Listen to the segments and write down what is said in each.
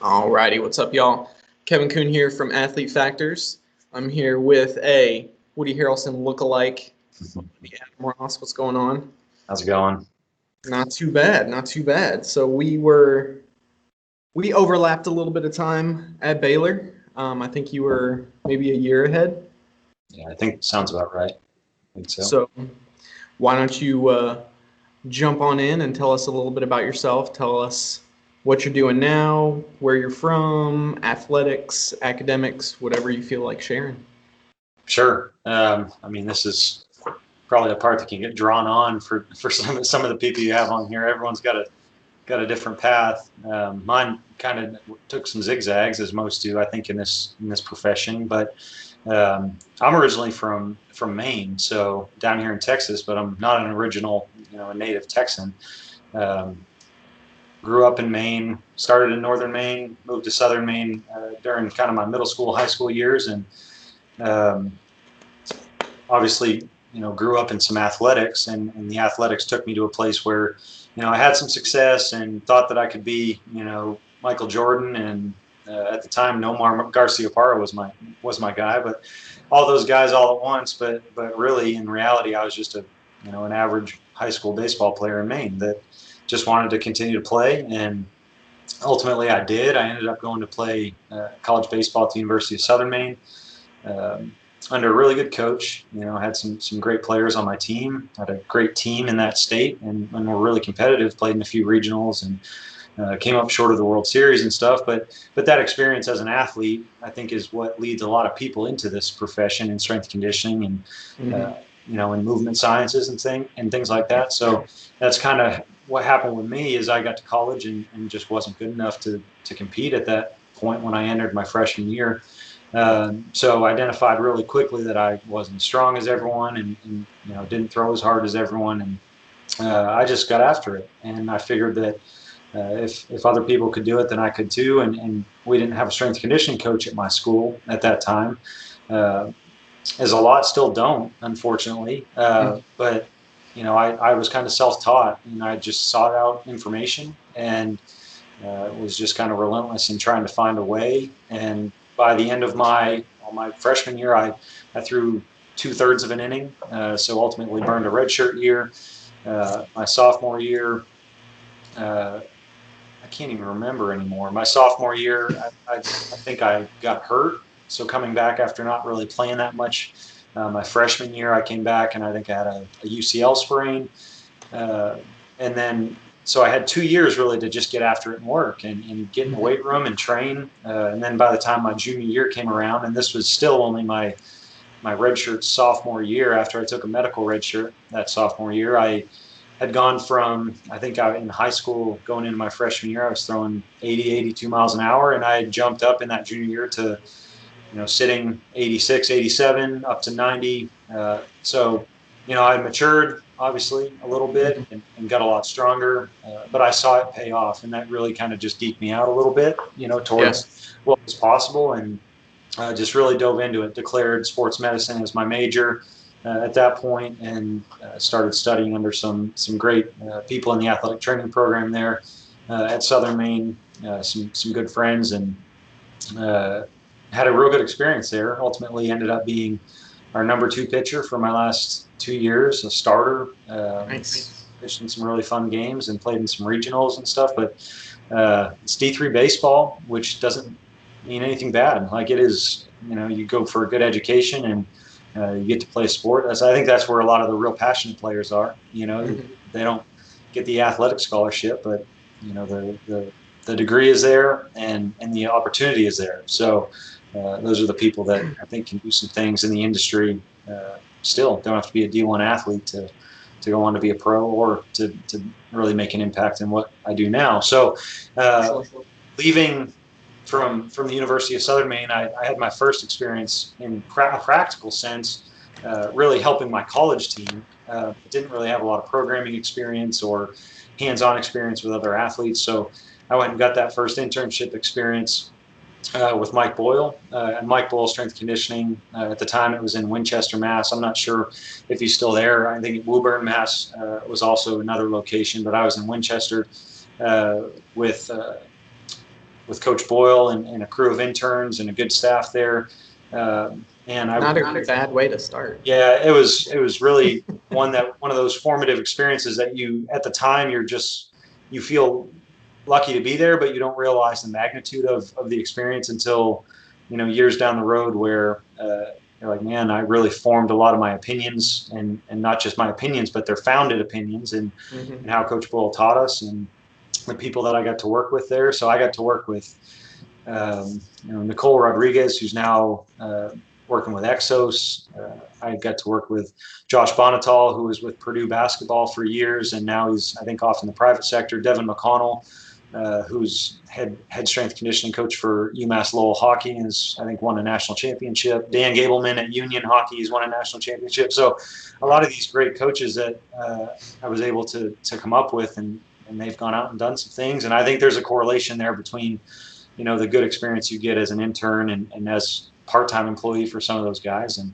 Alrighty, what's up, y'all? Kevin Kuhn here from Athlete Factors. I'm here with a Woody Harrelson lookalike, Adam Ross. What's going on? How's it going? Not too bad, not too bad. So we overlapped a little bit of time at Baylor. I think you were maybe a year ahead. Yeah, I think sounds about right. I think so. So why don't you jump on in and tell us a little bit about yourself? Tell us what you're doing now, where you're from, athletics, academics, whatever you feel like sharing. Sure. I mean, this is probably a part that can get drawn on for some of the people you have on here. Everyone's got a different path. Mine kind of took some zigzags, as most do, I think, in this profession. But I'm originally from Maine, so down here in Texas, but I'm not an original, a native Texan. Um, Grew up in Maine, started in northern Maine, moved to southern Maine during kind of my middle school, high school years, and um, obviously, grew up in some athletics, and the athletics took me to a place where, I had some success and thought that I could be, Michael Jordan, and at the time, Nomar Garciaparra was my guy, but all those guys all at once. But really, in reality, I was just an average high school baseball player in Maine that just wanted to continue to play, and ultimately I did. I ended up going to play college baseball at the University of Southern Maine. Um, Under a really good coach. I had some great players on my team. Had a great team in that state, and were really competitive. Played in a few regionals and came up short of the World Series and stuff. But that experience as an athlete, I think, is what leads a lot of people into this profession in strength conditioning and in movement sciences and things like that. So that's kind of what happened with me. Is I got to college and just wasn't good enough to compete at that point when I entered my freshman year. So I identified really quickly that I wasn't as strong as everyone, and didn't throw as hard as everyone, and I just got after it. And I figured that if other people could do it, then I could too. And we didn't have a strength and conditioning coach at my school at that time, uh, as a lot still don't, unfortunately. But I was kind of self-taught, and I just sought out information and was just kind of relentless in trying to find a way. And by the end of my freshman year, I threw two-thirds of an inning, so ultimately burned a redshirt year. My sophomore year, uh, I can't even remember anymore. My sophomore year, I think I got hurt, so coming back after not really playing that much. My freshman year, I came back and I think I had a UCL sprain. Uh, and then so I had 2 years really to just get after it and work and get in the weight room and train. And then by the time my junior year came around, and this was still only my redshirt sophomore year, after I took a medical redshirt that sophomore year, I had gone from, I think in high school going into my freshman year, I was throwing 80, 82 miles an hour, and I had jumped up in that junior year to sitting 86, 87, up to 90. So, I matured obviously a little bit and got a lot stronger, but I saw it pay off, and that really kind of just geeked me out a little bit, Yeah. towards what was possible, and just really dove into it. Declared sports medicine as my major at that point, and started studying under some great people in the athletic training program there at Southern Maine. Some good friends, and uh, had a real good experience there. Ultimately, ended up being our number two pitcher for my last 2 years, a starter. Nice. Pitched in some really fun games and played in some regionals and stuff. But it's D3 baseball, which doesn't mean anything bad. Like, it is, you go for a good education, and you get to play a sport. I think that's where a lot of the real passionate players are. They don't get the athletic scholarship, but the degree is there, and the opportunity is there. So those are the people that I think can do some things in the industry. Still, don't have to be a D1 athlete to go on to be a pro, or to really make an impact in what I do now. So leaving from the University of Southern Maine, I had my first experience in a practical sense, really helping my college team. Didn't really have a lot of programming experience or hands-on experience with other athletes, so I went and got that first internship experience with Mike Boyle, and Mike Boyle Strength Conditioning. At the time, it was in Winchester, Mass. I'm not sure if he's still there. I think Woburn, Mass was also another location, but I was in Winchester with with Coach Boyle and a crew of interns and a good staff there. And I Not a bad way to start. Yeah, it was really one of those formative experiences that you at the time you feel lucky to be there, but you don't realize the magnitude of the experience until years down the road where you're like, man, I really formed a lot of my opinions and not just my opinions, but they're founded opinions and how Coach Boyle taught us and the people that I got to work with there. So I got to work with Nicole Rodriguez, who's now working with Exos. I got to work with Josh Bonatal, who was with Purdue basketball for years, and now he's, I think, off in the private sector. Devin McConnell, who's head strength conditioning coach for UMass Lowell Hockey, and has, I think, won a national championship. Dan Gableman at Union Hockey has won a national championship. So a lot of these great coaches that I was able to come up with, and they've gone out and done some things. And I think there's a correlation there between the good experience you get as an intern and as part-time employee for some of those guys. And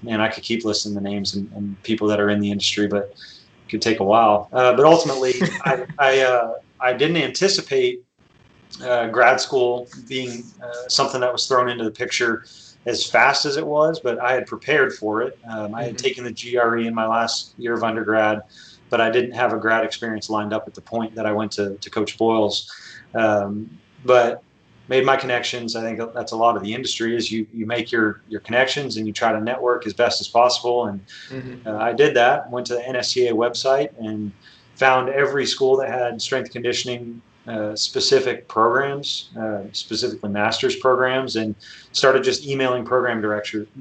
man, I could keep listing the names and people that are in the industry, but it could take a while. But ultimately, I didn't anticipate grad school being something that was thrown into the picture as fast as it was, but I had prepared for it. I had taken the GRE in my last year of undergrad, but I didn't have a grad experience lined up at the point that I went to Coach Boyle's. But made my connections. I think that's a lot of the industry is you make your connections and you try to network as best as possible. And I did that, went to the NSCA website and found every school that had strength conditioning specific programs, specifically master's programs, and started just emailing program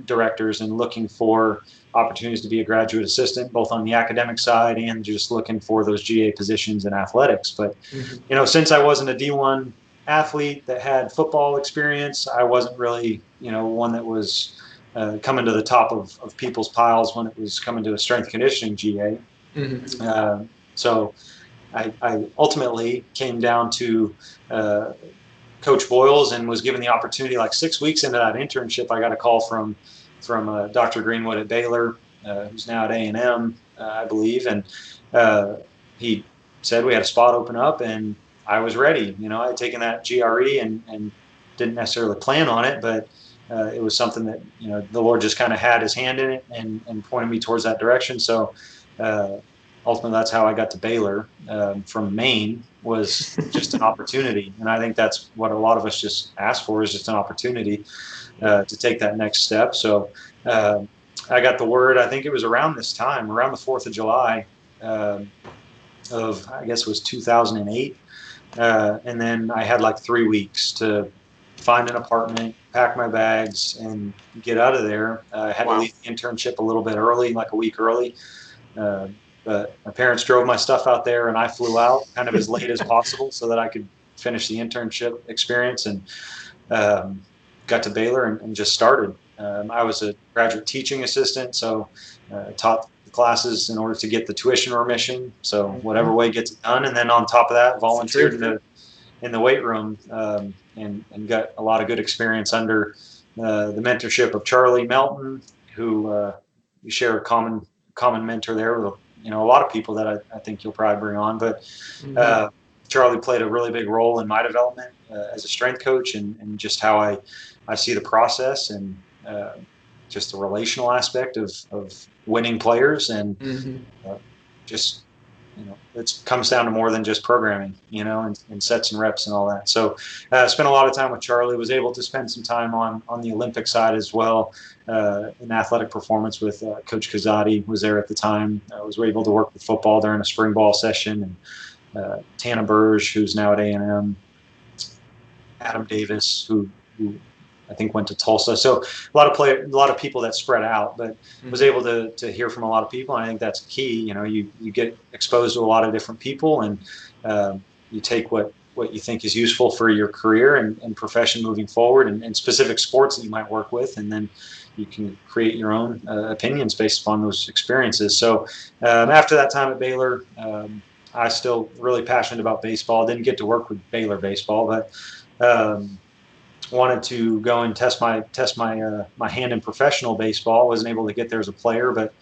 directors and looking for opportunities to be a graduate assistant, both on the academic side and just looking for those GA positions in athletics. But, since I wasn't a D1 athlete that had football experience, I wasn't really, one that was coming to the top of people's piles when it was coming to a strength conditioning GA. So I ultimately came down to Coach Boyle's and was given the opportunity. Like 6 weeks into that internship, I got a call from Dr. Greenwood at Baylor, who's now at A&M, I believe, and he said we had a spot open up, and I was ready. I had taken that GRE and didn't necessarily plan on it, but it was something that the Lord just kind of had His hand in it and pointed me towards that direction. So ultimately, that's how I got to Baylor from Maine, was just an opportunity. And I think that's what a lot of us just ask for, is just an opportunity to take that next step. So I got the word, I think it was around this time, around the 4th of July of, I guess it was 2008. And then I had like 3 weeks to find an apartment, pack my bags, and get out of there. I had to leave the internship a little bit early, like a week early. But my parents drove my stuff out there, and I flew out kind of as late as possible so that I could finish the internship experience, and got to Baylor and just started. I was a graduate teaching assistant, so taught the classes in order to get the tuition remission. So whatever way gets it done. And then on top of that, volunteered in the weight room and got a lot of good experience under the mentorship of Charlie Melton, who we share a common mentor there with a lot of people that I think you'll probably bring on. But Charlie played a really big role in my development as a strength coach and just how I see the process and just the relational aspect of winning players and just it comes down to more than just programming, and sets and reps and all that. So spent a lot of time with Charlie, was able to spend some time on the Olympic side as well, in athletic performance with Coach Kazadi was there at the time. I was able to work with football during a spring ball session, and Tana Burge, who's now at A&M, Adam Davis, who I think went to Tulsa. So a lot of people that spread out, but was able to hear from a lot of people. And I think that's key. You get exposed to a lot of different people, and you take what you think is useful for your career and profession moving forward, and specific sports that you might work with, and then you can create your own opinions based upon those experiences. So after that time at Baylor, I still really passionate about baseball. Didn't get to work with Baylor baseball, but wanted to go and test my hand in professional baseball. Wasn't able to get there as a player, but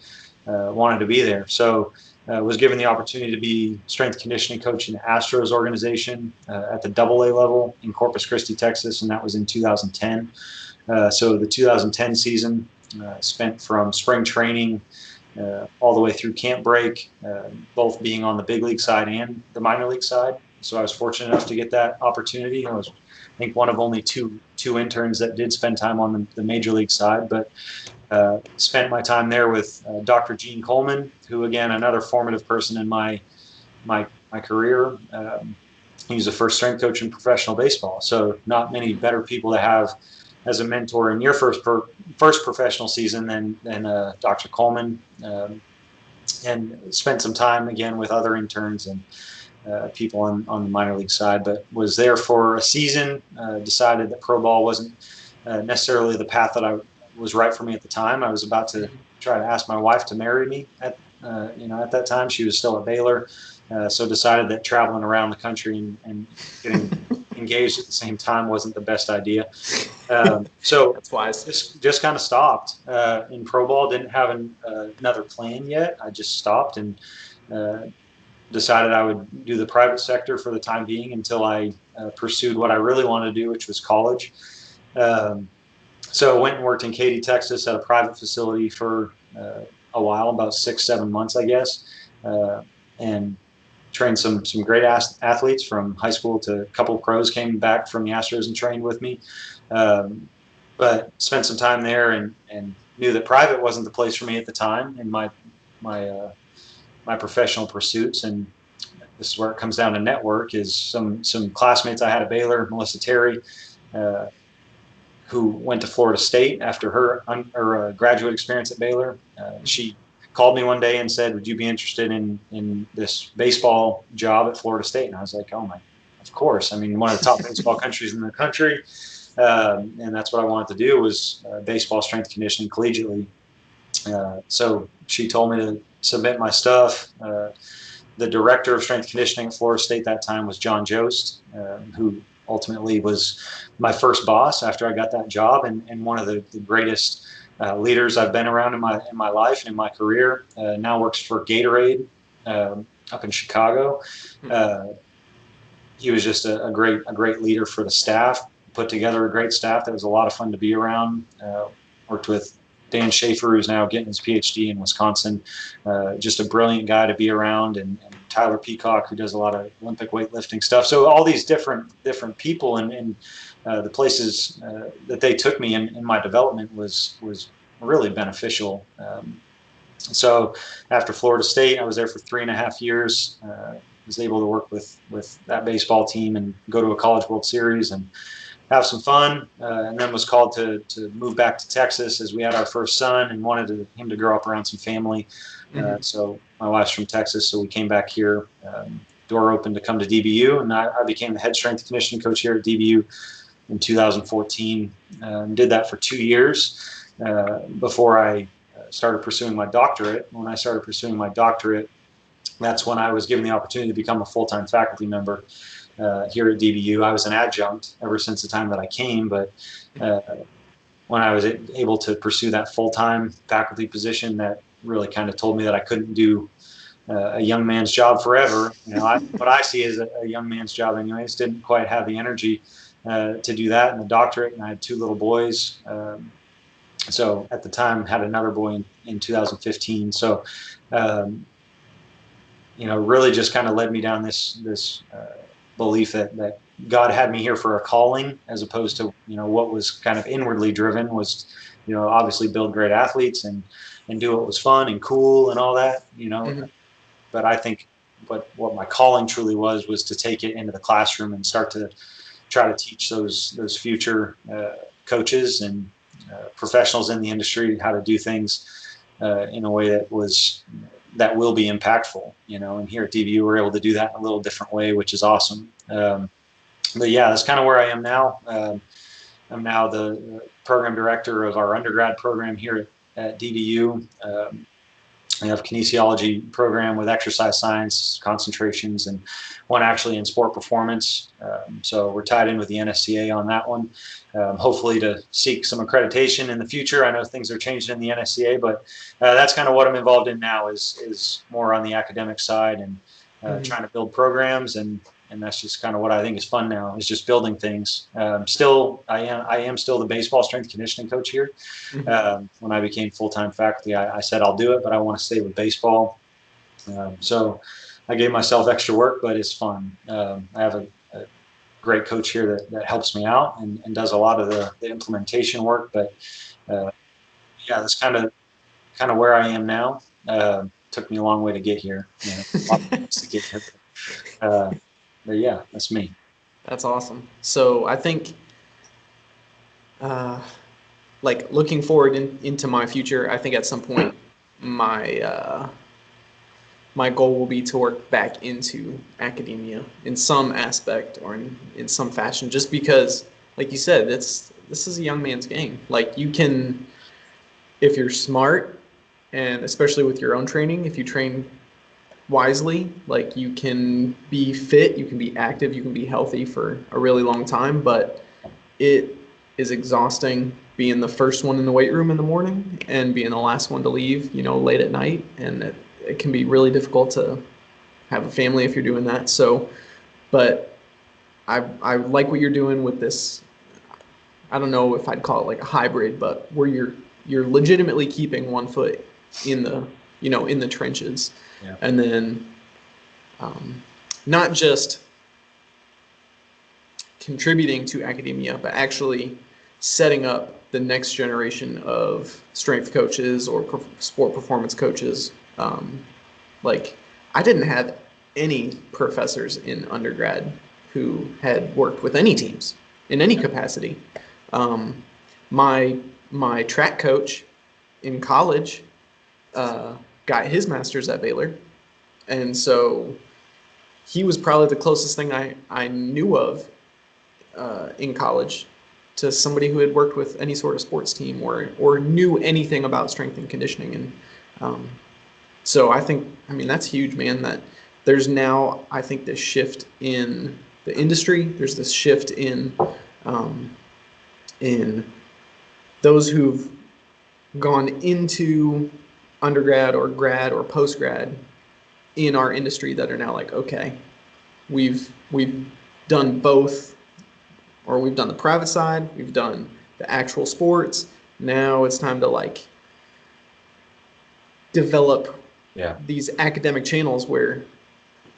wanted to be there. So was given the opportunity to be strength conditioning coach in the Astros organization at the AA level in Corpus Christi, Texas, and that was in 2010. So the 2010 season spent from spring training all the way through camp break, both being on the big league side and the minor league side. So I was fortunate enough to get that opportunity. I was, I think, one of only two interns that did spend time on the major league side, but spent my time there with Dr. Gene Coleman, who, again, another formative person in my career. He was the first strength coach in professional baseball, so not many better people to have as a mentor in your first professional season than Dr. Coleman, and spent some time again with other interns and people on the minor league side, but was there for a season. Decided that pro ball wasn't necessarily the path that I was right for me at the time. I was about to try to ask my wife to marry me at that time. She was still at Baylor, so decided that traveling around the country and getting engaged at the same time wasn't the best idea. So That's wise. Just kind of stopped in pro ball. Didn't have another plan yet. I just stopped and decided I would do the private sector for the time being until I pursued what I really wanted to do, which was college. So I went and worked in Katy, Texas at a private facility for a while, about 6-7 months, I guess, and trained some great athletes from high school to a couple of pros came back from the Astros and trained with me. But spent some time there and knew that private wasn't the place for me at the time in my professional pursuits. And this is where it comes down to network, is some classmates I had at Baylor, Melissa Terry, who went to Florida State after her graduate experience at Baylor. She called me one day and said, "Would you be interested in this baseball job at Florida State?" And I was like, "Oh my, of course." I mean, one of the top baseball countries in the country. And that's what I wanted to do, was baseball strength conditioning collegiately. So she told me to submit my stuff. The director of strength conditioning at Florida State that time was John Jost, who ultimately was my first boss after I got that job, and one of the greatest leaders I've been around in my life and in my career. Now works for Gatorade up in Chicago. He was just a great leader for the staff. Put together a great staff that was a lot of fun to be around. Worked with Dan Schaefer, who's now getting his PhD in Wisconsin. Just a brilliant guy to be around, and Tyler Peacock, who does a lot of Olympic weightlifting stuff. So all these different people and the places that they took me in my development was really beneficial. So after Florida State, I was there for 3.5 years. Was able to work with that baseball team and go to a College World Series and have some fun, and then was called to move back to Texas as we had our first son and wanted him to grow up around some family. So my wife's from Texas, so we came back here. Door open to come to DBU, and I became the head strength conditioning coach here at DBU in 2014. Did that for 2 years before I started pursuing my doctorate. When I started pursuing my doctorate, that's when I was given the opportunity to become a full-time faculty member here at DBU. I was an adjunct ever since the time that I came, but when I was able to pursue that full-time faculty position, that really kind of told me that I couldn't do a young man's job forever. What I see as a young man's job anyways, didn't quite have the energy to do that in the doctorate, and I had 2 little boys. So at the time, had another boy in 2015. So, really just kind of led me down this belief that God had me here for a calling, as opposed to, what was kind of inwardly driven was, obviously build great athletes and do what was fun and cool and all that, But I think what my calling truly was to take it into the classroom and start to try to teach those future coaches and professionals in the industry how to do things in a way that will be impactful, and here at DBU, we're able to do that in a little different way, which is awesome. But yeah, that's kind of where I am now. I'm now the program director of our undergrad program here at DBU. We have kinesiology program with exercise science concentrations, and one actually in sport performance. So we're tied in with the NSCA on that one, hopefully to seek some accreditation in the future. I know things are changing in the NSCA, but that's kind of what I'm involved in now, is more on the academic side, and trying to build programs, and that's just kind of what I think is fun now, is just building things. Still, I am still the baseball strength conditioning coach here. When I became full-time faculty, I said I'll do it, but I want to stay with baseball. So I gave myself extra work, but it's fun. I have a great coach here that helps me out and does a lot of the implementation work. But yeah, that's kind of where I am now. Took me a long way to get here. You know, a lot of things to get here. But yeah, that's me. That's awesome. So I think, like looking forward into my future, I think at some point my my goal will be to work back into academia in some aspect or in some fashion, just because, like you said, this is a young man's game. Like you can, if you're smart, and especially with your own training, if you train wisely, like you can be fit, you can be active, you can be healthy for a really long time, but it is exhausting being the first one in the weight room in the morning and being the last one to leave, late at night. And it can be really difficult to have a family if you're doing that. So, but I like what you're doing with this. I don't know if I'd call it like a hybrid, but where you're legitimately keeping one foot in the, in the trenches. Yeah. And then not just contributing to academia, but actually setting up the next generation of strength coaches or sport performance coaches. Like I didn't have any professors in undergrad who had worked with any teams in any capacity. My track coach in college got his master's at Baylor, and so he was probably the closest thing I knew of in college to somebody who had worked with any sort of sports team or knew anything about strength and conditioning. And so I mean that's huge, man, that there's now, I think, this shift in the industry. There's this shift in those who've gone into undergrad or grad or post-grad in our industry that are now like, okay, we've done both, or we've done the private side, we've done the actual sports. Now it's time to like develop these academic channels where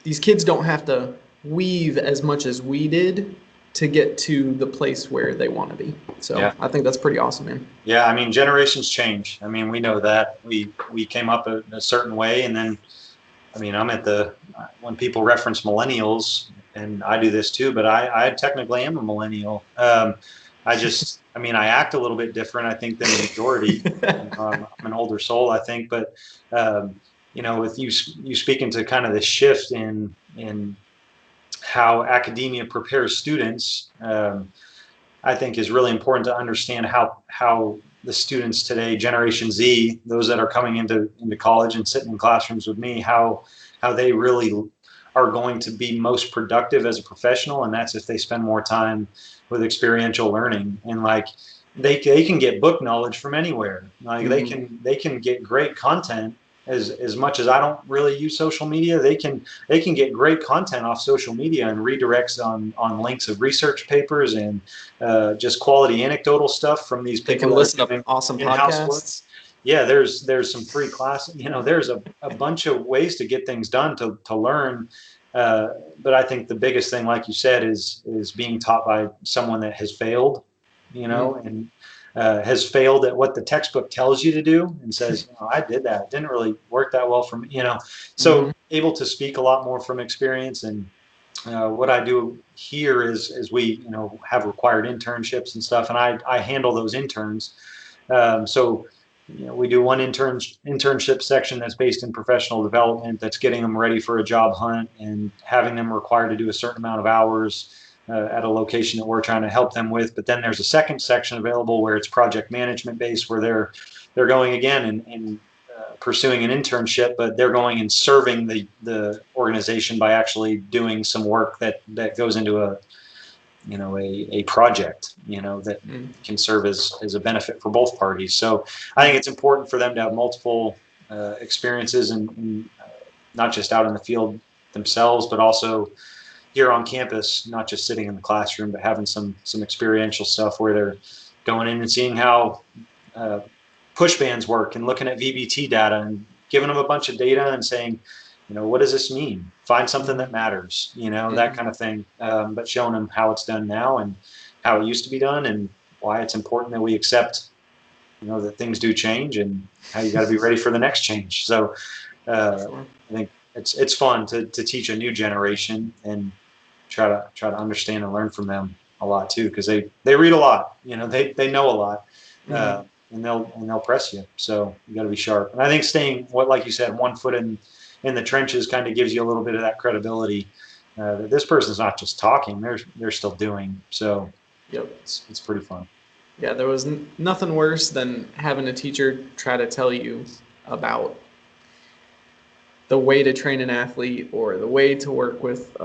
these kids don't have to weave as much as we did to get to the place where they want to be. So I think that's pretty awesome, man. Yeah, I mean, generations change. I mean, we know that. We came up a certain way, and then, I mean, when people reference millennials, and I do this too, but I technically am a millennial. I act a little bit different, I think, than the majority. I'm an older soul, I think, but, with you speaking to kind of the shift in how academia prepares students, I think is really important to understand how the students today, Generation Z, those that are coming into college and sitting in classrooms with me, how they really are going to be most productive as a professional, and that's if they spend more time with experiential learning. And like they can get book knowledge from anywhere. Like they can get great content. As much as I don't really use social media, they can get great content off social media and redirects on links of research papers and just quality anecdotal stuff from these people. They can listen to awesome podcasts. Yeah, there's some free classes. There's a bunch of ways to get things done to learn. But I think the biggest thing, like you said, is being taught by someone that has failed, and has failed at what the textbook tells you to do and says, I did that. It didn't really work that well for me, So able to speak a lot more from experience. And what I do here is we, have required internships and stuff, and I handle those interns. So we do one internship section that's based in professional development, that's getting them ready for a job hunt and having them required to do a certain amount of hours at a location that we're trying to help them with. But then there's a second section available where it's project management based, where they're going again and pursuing an internship, but they're going and serving the organization by actually doing some work that goes into a project, that can serve as a benefit for both parties. So I think it's important for them to have multiple experiences, and not just out in the field themselves, but also here on campus, not just sitting in the classroom, but having some experiential stuff where they're going in and seeing how push bands work and looking at VBT data and giving them a bunch of data and saying, what does this mean? Find something that matters, that kind of thing. But showing them how it's done now and how it used to be done and why it's important that we accept, that things do change and how you got to be ready for the next change. So I think it's fun to teach a new generation and try to understand and learn from them a lot too, because they read a lot, they know a lot. And they'll press you. So you got to be sharp. And I think staying, like you said, 1 foot in the trenches kind of gives you a little bit of that credibility that this person's not just talking; they're still doing. So yep, it's pretty fun. Yeah, there was nothing worse than having a teacher try to tell you about the way to train an athlete or the way to work with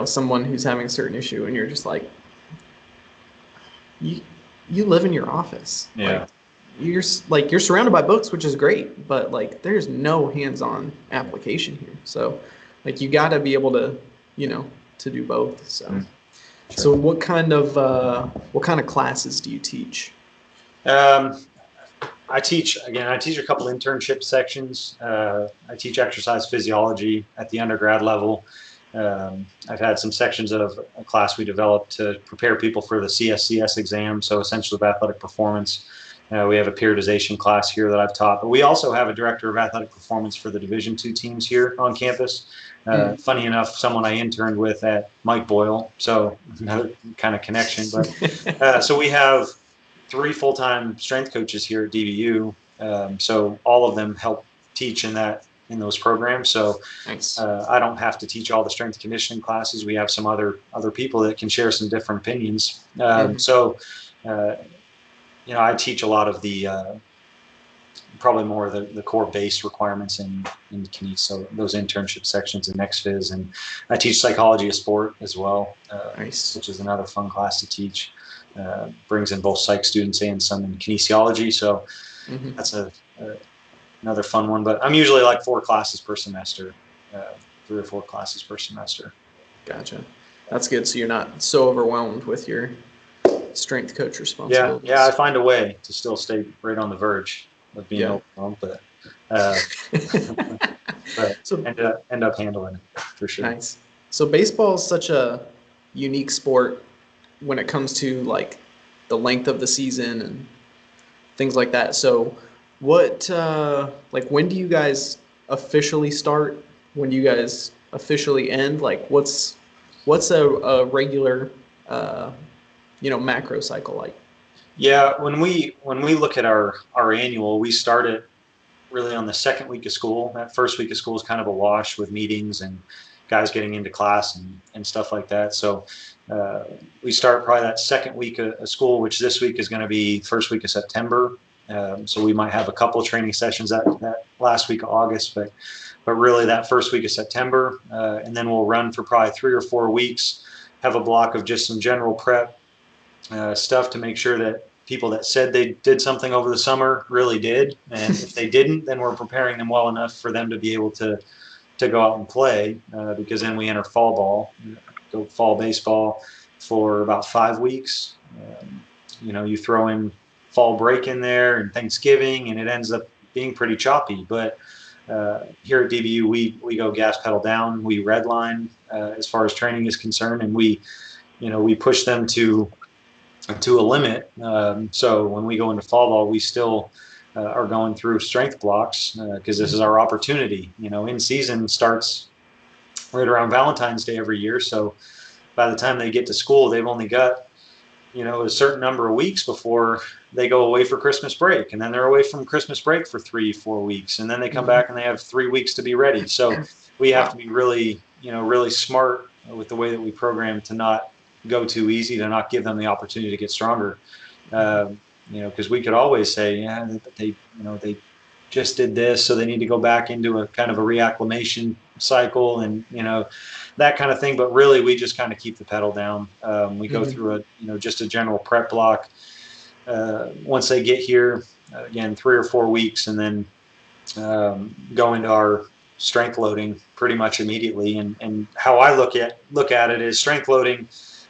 someone who's having a certain issue, and you're just like, you live in your office. Yeah. You're surrounded by books, which is great, but there's no hands-on application here. So you got to be able to, to do both. So, sure. So what kind of classes do you teach? I teach a couple internship sections. I teach exercise physiology at the undergrad level. I've had some sections of a class we developed to prepare people for the CSCS exam, so Essentials of Athletic Performance. We have a periodization class here that I've taught, but we also have a director of athletic performance for the Division II teams here on campus. Funny enough, someone I interned with at Mike Boyle, so another kind of connection. But so we have 3 full-time strength coaches here at DBU, so all of them help teach in those programs. So nice. I don't have to teach all the strength conditioning classes. We have some other people that can share some different opinions. So I teach a lot of the probably more of the core base requirements in Kines, so those internship sections in NextPhys, and I teach psychology of sport as well, nice. Which is another fun class to teach. Brings in both psych students and some in kinesiology, so that's another fun one. But I'm usually 4 classes per semester, 3 or 4 classes per semester. Gotcha. That's good. So you're not so overwhelmed with your strength coach responsibilities. Yeah, I find a way to still stay right on the verge of being overwhelmed, but so end up handling it for sure. Nice. So baseball is such a unique sport when it comes to the length of the season and things like that. So what when do you guys officially start? When do you guys officially end? What's a regular macro cycle like? Yeah, when we look at our annual, we start it really on the second week of school. That first week of school is kind of a wash with meetings and guys getting into class and stuff like that. So we start probably that second week of school, which this week is going to be first week of September. So we might have a couple of training sessions that last week of August, but really that first week of September, and then we'll run for probably 3 or 4 weeks, have a block of just some general prep stuff to make sure that people that said they did something over the summer really did, and if they didn't, then we're preparing them well enough for them to be able to go out and play, because then we enter fall baseball for about 5 weeks. You throw in fall break in there and Thanksgiving, and it ends up being pretty choppy. But here at DBU, we go gas pedal down. We redline as far as training is concerned, and we push them to a limit. So when we go into fall ball, we still are going through strength blocks because this is our opportunity. In season starts right around Valentine's Day every year. So by the time they get to school, they've only got a certain number of weeks before they go away for Christmas break, and then they're away from Christmas break for 3-4 weeks, and then they come back and they have 3 weeks to be ready. So we have to be really smart with the way that we program to not go too easy, to not give them the opportunity to get stronger. Because we could always say, yeah, they just did this, so they need to go back into a kind of a reacclimation cycle, and that kind of thing. But really, we just kind of keep the pedal down. We go through just a general prep block once they get here. Again, 3 or 4 weeks, and then go into our strength loading pretty much immediately. And how I look at it is strength loading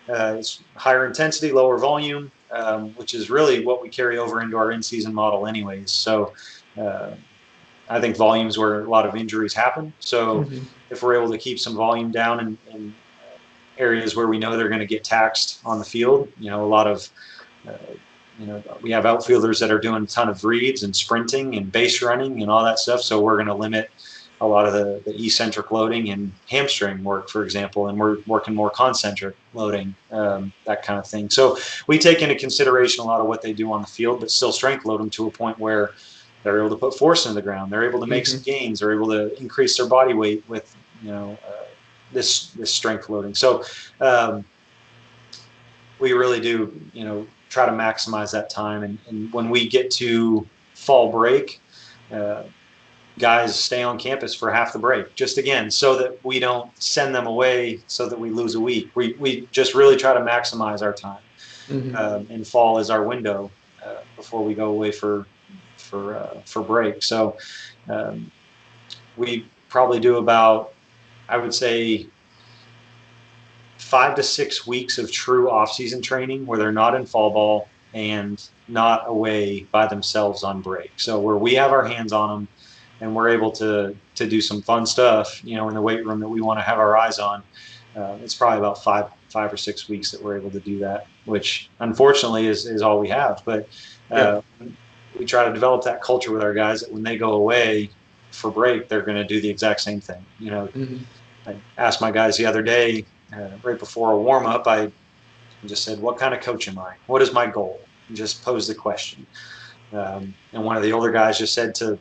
is higher intensity, lower volume, which is really what we carry over into our in-season model anyways. So I think volume is where a lot of injuries happen. So if we're able to keep some volume down in areas where we know they're going to get taxed on the field, a lot of we have outfielders that are doing a ton of reads and sprinting and base running and all that stuff. So we're going to limit a lot of the eccentric loading and hamstring work, for example, and we're working more concentric loading, that kind of thing. So we take into consideration a lot of what they do on the field, but still strength load them to a point where they're able to put force into the ground. They're able to make some gains. They're able to increase their body weight with, this strength loading. So we really do, try to maximize that time. And when we get to fall break, guys stay on campus for half the break, just again, so that we don't send them away so that we lose a week. We just really try to maximize our time. And fall is our window before we go away for break. So we probably do about, I would say, 5 to 6 weeks of true off-season training where they're not in fall ball and not away by themselves on break. So where we have our hands on them and we're able to do some fun stuff, in the weight room that we want to have our eyes on. It's probably about 5 or 6 weeks that we're able to do that, which unfortunately is all we have. But we try to develop that culture with our guys that when they go away for break, they're going to do the exact same thing. I asked my guys the other day, right before a warm-up, I just said, what kind of coach am I? What is my goal? And just pose the question. And one of the older guys just said to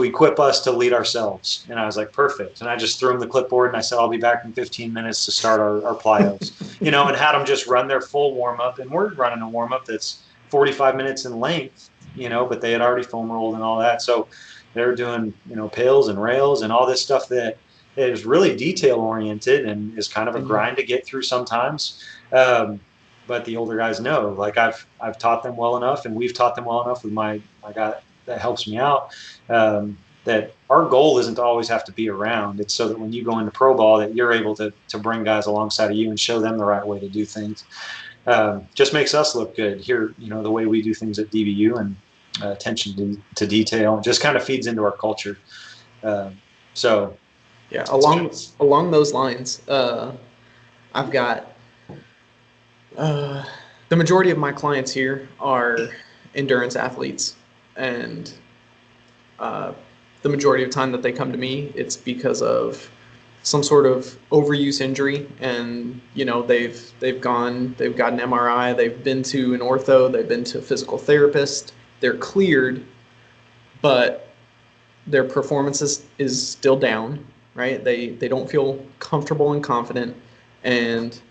equip us to lead ourselves. And I was like, perfect. And I just threw him the clipboard and I said, I'll be back in 15 minutes to start our plyos, and had them just run their full warm-up. And we're running a warm-up that's 45 minutes in length, but they had already foam rolled and all that. So they're doing, pails and rails and all this stuff that is really detail oriented and is kind of a grind to get through sometimes. But the older guys know, like I've taught them well enough, and we've taught them well enough with my guy that helps me out, that our goal isn't to always have to be around. It's so that when you go into pro ball, that you're able to bring guys alongside of you and show them the right way to do things. Just makes us look good here, the way we do things at DBU, and attention to detail just kind of feeds into our culture. So yeah, along those lines, I've got the majority of my clients here are endurance athletes, and the majority of time that they come to me, it's because of some sort of overuse injury, and they've got an MRI, they've been to an ortho, they've been to a physical therapist, they're cleared, but their performance is still down, right? They don't feel comfortable and confident, and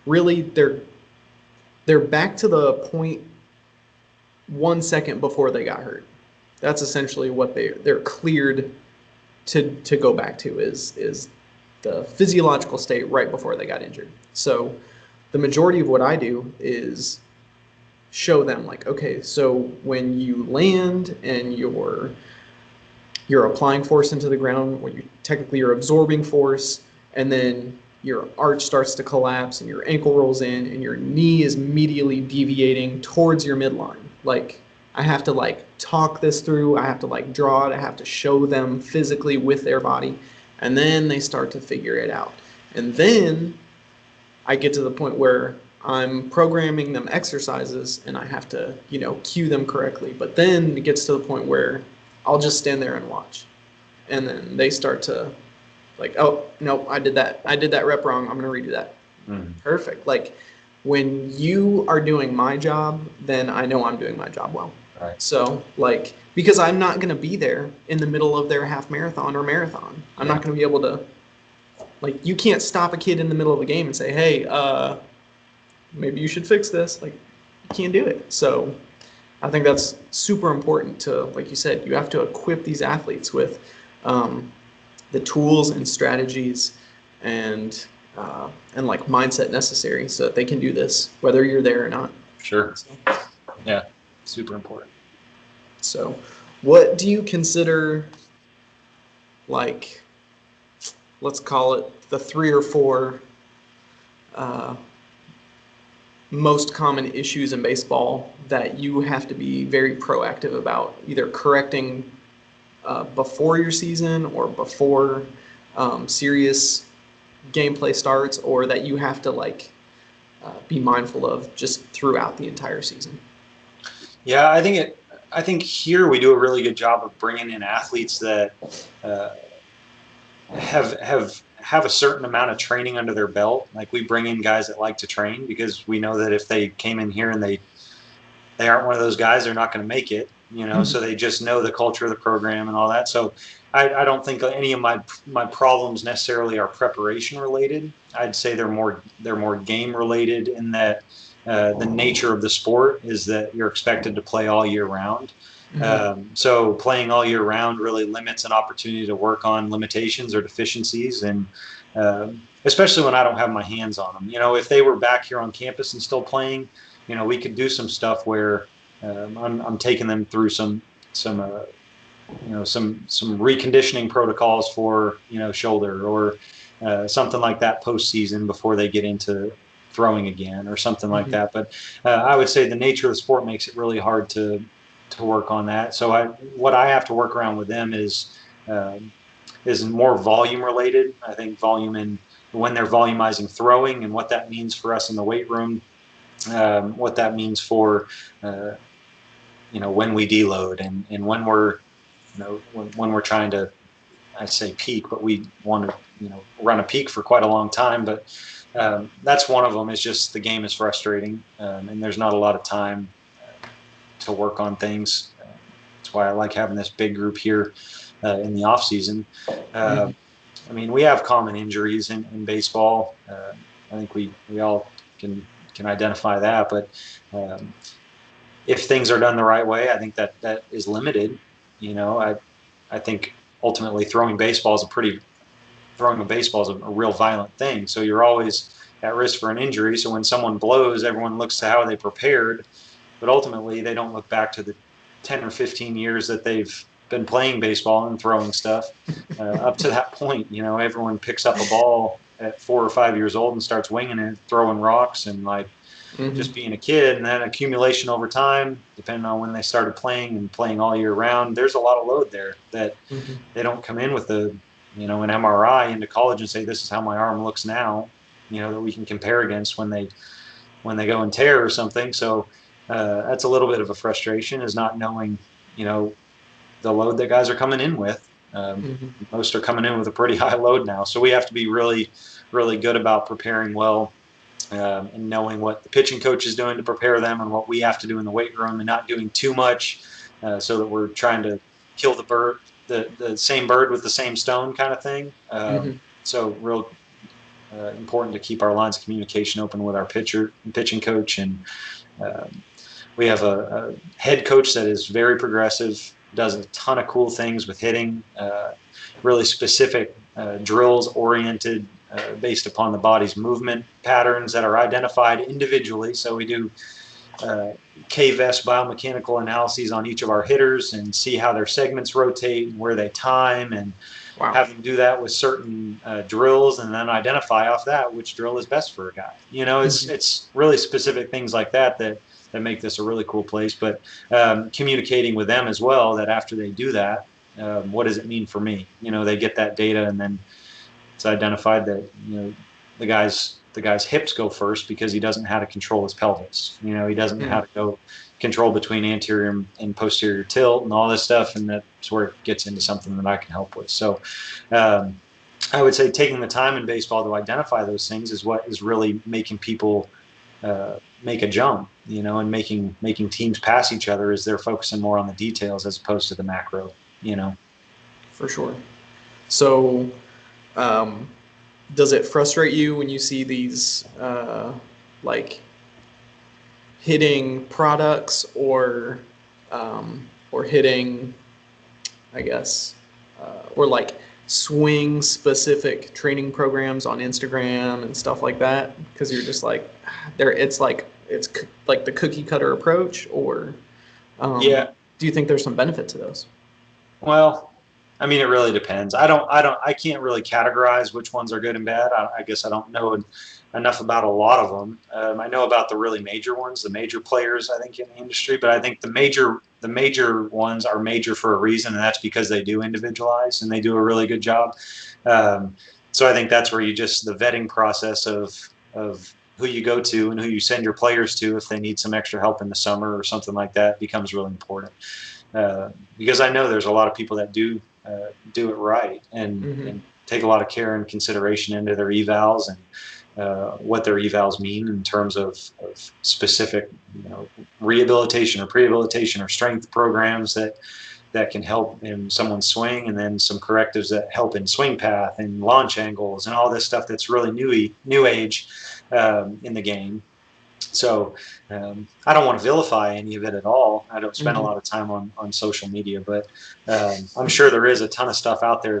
really they're back to the point 1 second before they got hurt. That's essentially what they're cleared to go back to is the physiological state right before they got injured. So the majority of what I do is show them, like, okay, so when you land and you're applying force into the ground, when you're absorbing force, and then your arch starts to collapse and your ankle rolls in and your knee is immediately deviating towards your midline. Like, I have to talk this through, I have to draw it, I have to show them physically with their body, and then they start to figure it out. And then I get to the point where I'm programming them exercises and I have to, cue them correctly. But then it gets to the point where I'll just stand there and watch. And then they start to oh, no, I did that rep wrong. I'm going to redo that. Perfect. When you are doing my job, then I know I'm doing my job well. Right. So because I'm not going to be there in the middle of their half marathon or marathon. I'm not going to be able to, you can't stop a kid in the middle of a game and say, hey, maybe you should fix this. You can't do it. So I think that's super important to, like you said, you have to equip these athletes with um, the tools and strategies and like mindset necessary so that they can do this, whether you're there or not. Sure. So, Yeah. Super important. so what do you consider, like, let's call it the 3 or 4 uh, most common issues in baseball that you have to be very proactive about, either correcting before your season or before serious gameplay starts, or that you have to be mindful of just throughout the entire season? Yeah, I think here we do a really good job of bringing in athletes that uh, have a certain amount of training under their belt. Like we bring in guys that like to train because we know that if they came in here and they aren't one of those guys, they're not going to make it. So they just know the culture of the program and all that. So I don't think any of my problems necessarily are preparation related. I'd say they're more game related in that the nature of the sport is that you're expected to play all year round. So playing all year round really limits an opportunity to work on limitations or deficiencies, and especially when I don't have my hands on them. If they were back here on campus and still playing, we could do some stuff where I'm taking them through some some reconditioning protocols for shoulder or something like that postseason before they get into throwing again or something like that. But I would say the nature of the sport makes it really hard to work on that. So what I have to work around with them is more volume related. I think volume in when they're volumizing throwing and what that means for us in the weight room, what that means for when we deload and when we're when we're trying to, I say peak, but we want to run a peak for quite a long time. But that's one of them. Is just the game is frustrating and there's not a lot of time to work on things. That's why I like having this big group here in the off season. I mean, we have common injuries in baseball. I think we all can identify that, but if things are done the right way, I think that is limited. I think ultimately throwing a baseball is a real violent thing. So you're always at risk for an injury. So when someone blows, everyone looks to how they prepared, but ultimately they don't look back to the 10 or 15 years that they've been playing baseball and throwing stuff up to that point. Everyone picks up a ball at 4 or 5 years old and starts winging it, throwing rocks and just being a kid, and then accumulation over time, depending on when they started playing and playing all year round. There's a lot of load there that they don't come in with an MRI into college and say, this is how my arm looks now, that we can compare against when they go and tear or something. So that's a little bit of a frustration, is not knowing, the load that guys are coming in with. Most are coming in with a pretty high load now. So we have to be really, really good about preparing well. And knowing what the pitching coach is doing to prepare them and what we have to do in the weight room, and not doing too much so that we're trying to kill the same bird with the same stone kind of thing. So real important to keep our lines of communication open with our pitching coach. And we have a head coach that is very progressive, does a ton of cool things with hitting, really specific drills oriented based upon the body's movement patterns that are identified individually. So we do KVES biomechanical analyses on each of our hitters and see how their segments rotate and where they time, and have them do that with certain drills, and then identify off that which drill is best for a guy. It's really specific things like that make this a really cool place. But communicating with them as well, that after they do that, what does it mean for me? They get that data, and then it's identified that the guy's hips go first because he doesn't know how to control his pelvis. He doesn't know how to go control between anterior and posterior tilt and all this stuff, and that's where it gets into something that I can help with. So I would say taking the time in baseball to identify those things is what is really making people make a jump, and making teams pass each other, is they're focusing more on the details as opposed to the macro. For sure. So does it frustrate you when you see these hitting products or hitting, I guess, or like swing specific training programs on Instagram and stuff like that? Because you're just like, it's like the cookie cutter approach, or Yeah. do you think there's some benefit to those? Well, I mean, it really depends. I can't really categorize which ones are good and bad. I guess I don't know enough about a lot of them. I know about the really major ones, the major players, I think, in the industry, but I think the major ones are major for a reason, and that's because they do individualize and they do a really good job. Um, so I think that's where the vetting process of who you go to and who you send your players to if they need some extra help in the summer or something like that becomes really important. Because I know there's a lot of people that do it right and take a lot of care and consideration into their evals and what their evals mean in terms of specific, rehabilitation or prehabilitation or strength programs that can help in someone's swing, and then some correctives that help in swing path and launch angles and all this stuff that's really new age in the game. So I don't want to vilify any of it at all. I don't spend a lot of time on social media, but I'm sure there is a ton of stuff out there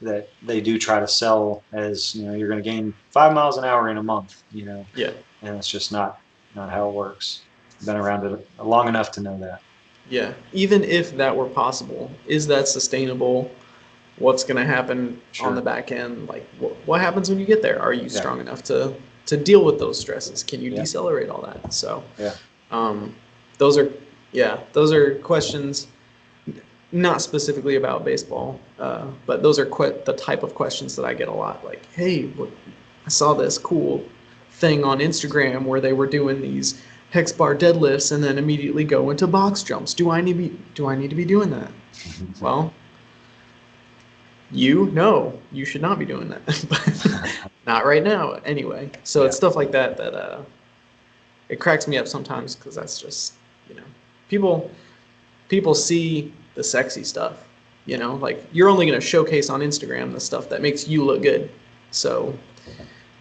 that they do try to sell as, you're going to gain 5 miles an hour in a month, Yeah. and it's just not how it works. I've been around it long enough to know that. Yeah. Even if that were possible, is that sustainable? What's going to happen on the back end? Like, what happens when you get there? Are you strong enough to deal with those stresses? Can you decelerate all that? So, those are questions, not specifically about baseball, but those are the type of questions that I get a lot. Like, hey, look, I saw this cool thing on Instagram where they were doing these hex bar deadlifts and then immediately go into box jumps. Do I need to be doing that? Well, no, you should not be doing that. But not right now, anyway. So it's stuff like that it cracks me up sometimes, because that's just, people see the sexy stuff, like you're only going to showcase on Instagram the stuff that makes you look good. So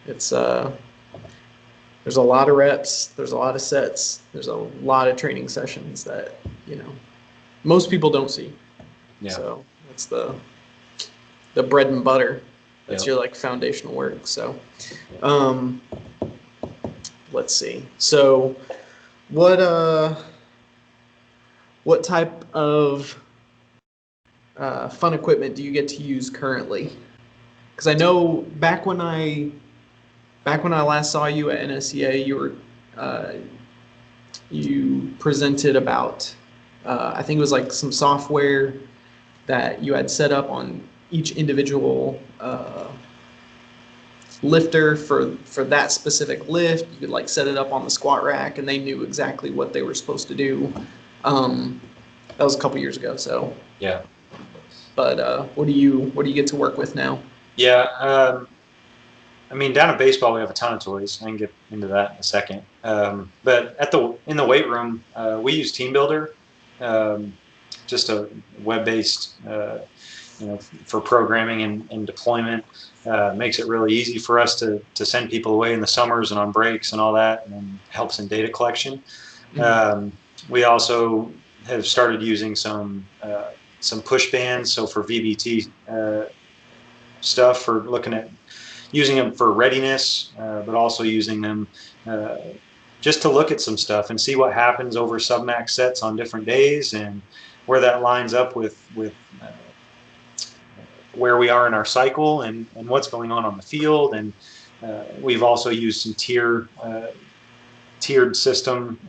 it's there's a lot of reps, there's a lot of sets, there's a lot of training sessions that, most people don't see. Yeah. So that's the bread and butter. That's your foundational work. So let's see. So what type of fun equipment do you get to use currently? Because I know back when I last saw you at NSCA, you presented about I think it was some software that you had set up on each individual lifter for that specific lift. You could set it up on the squat rack, and they knew exactly what they were supposed to do. That was a couple years ago. So yeah. But what do you get to work with now? Yeah. I mean, down at baseball, we have a ton of toys. I can get into that in a second. But in the weight room, we use TeamBuildr, just a web-based, for programming and deployment. Makes it really easy for us to send people away in the summers and on breaks and all that, and helps in data collection. We also have started using some push bands, so for VBT stuff, for looking at using them for readiness, but also using them just to look at some stuff and see what happens over submax sets on different days, and where that lines up with where we are in our cycle and what's going on the field. And we've also used some tiered system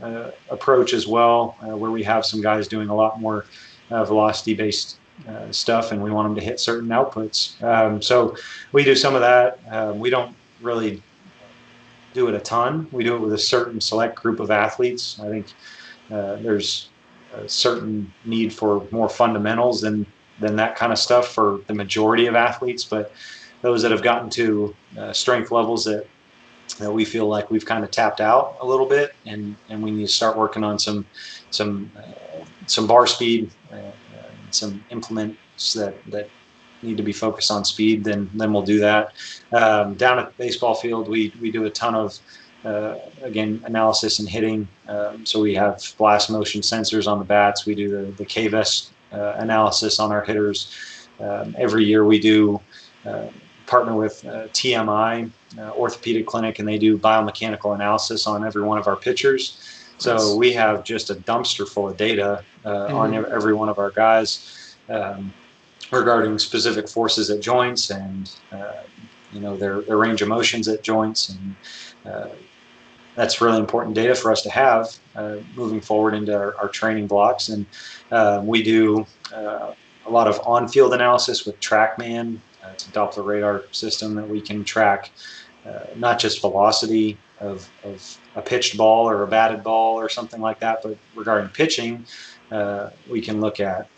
approach as well, where we have some guys doing a lot more velocity-based stuff, and we want them to hit certain outputs. So we do some of that. We don't really do it a ton. We do it with a certain select group of athletes. I think there's a certain need for more fundamentals than that kind of stuff for the majority of athletes, but those that have gotten to strength levels that we feel like we've kind of tapped out a little bit, and we need to start working on some bar speed, some implements that need to be focused on speed, then we'll do that. Down at the baseball field, we do a ton of again, analysis and hitting. So we have blast motion sensors on the bats. We do the KVS analysis on our hitters. Every year we do partner with TMI, Orthopedic Clinic, and they do biomechanical analysis on every one of our pitchers. So we have just a dumpster full of data on every one of our guys regarding specific forces at joints and their range of motions at joints, and that's really important data for us to have moving forward into our training blocks. And we do a lot of on-field analysis with TrackMan. It's a Doppler radar system that we can track not just velocity of a pitched ball or a batted ball or something like that, but regarding pitching, we can look at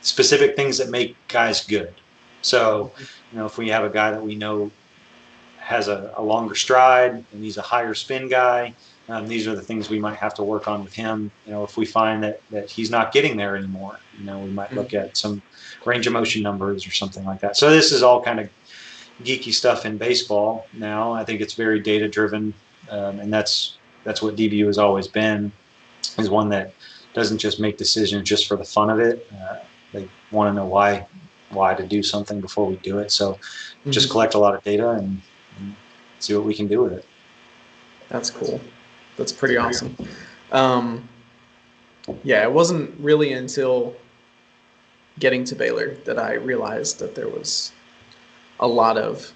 specific things that make guys good. So, if we have a guy that we know has a longer stride and he's a higher spin guy, these are the things we might have to work on with him. If we find that he's not getting there anymore, we might look at some range of motion numbers or something like that. So this is all kind of geeky stuff in baseball now. I think it's very data driven, and that's what DBU has always been, is one that doesn't just make decisions just for the fun of it. They want to know why to do something before we do it. So just collect a lot of data and see what we can do with it. That's cool. That's pretty awesome. Yeah, it wasn't really until getting to Baylor that I realized that there was a lot of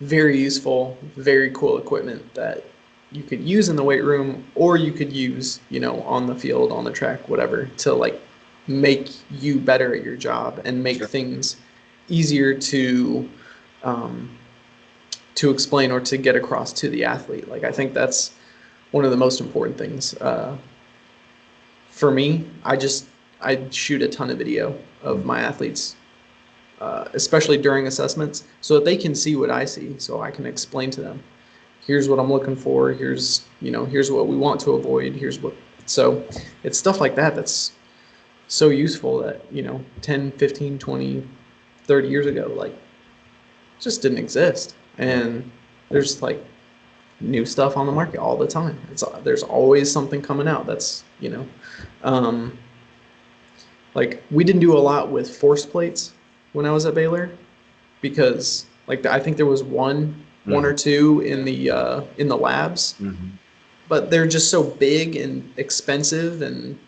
very useful, very cool equipment that you could use in the weight room, or you could use, on the field, on the track, whatever, to make you better at your job and make things easier to explain or to get across to the athlete. I think that's one of the most important things. For me, I shoot a ton of video of my athletes, especially during assessments, so that they can see what I see, so I can explain to them, here's what I'm looking for, here's what we want to avoid, so it's stuff like that that's so useful that 10, 15, 20, 30 years ago just didn't exist. And there's new stuff on the market all the time. There's always something coming out that's we didn't do a lot with force plates when I was at Baylor, because I think there was one or two in the labs, but they're just so big and expensive and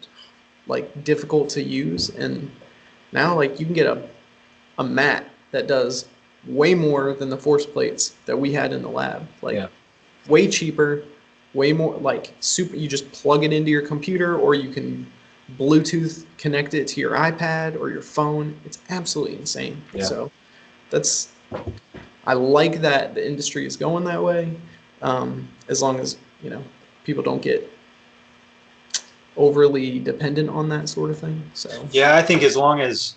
difficult to use. And now you can get a mat that does way more than the force plates that we had in the lab. Way cheaper, way more super. You just plug it into your computer, or you can Bluetooth connect it to your iPad or your phone. It's absolutely insane. Yeah. So I like that the industry is going that way, as long as people don't get overly dependent on that sort of thing. So yeah, I think as long as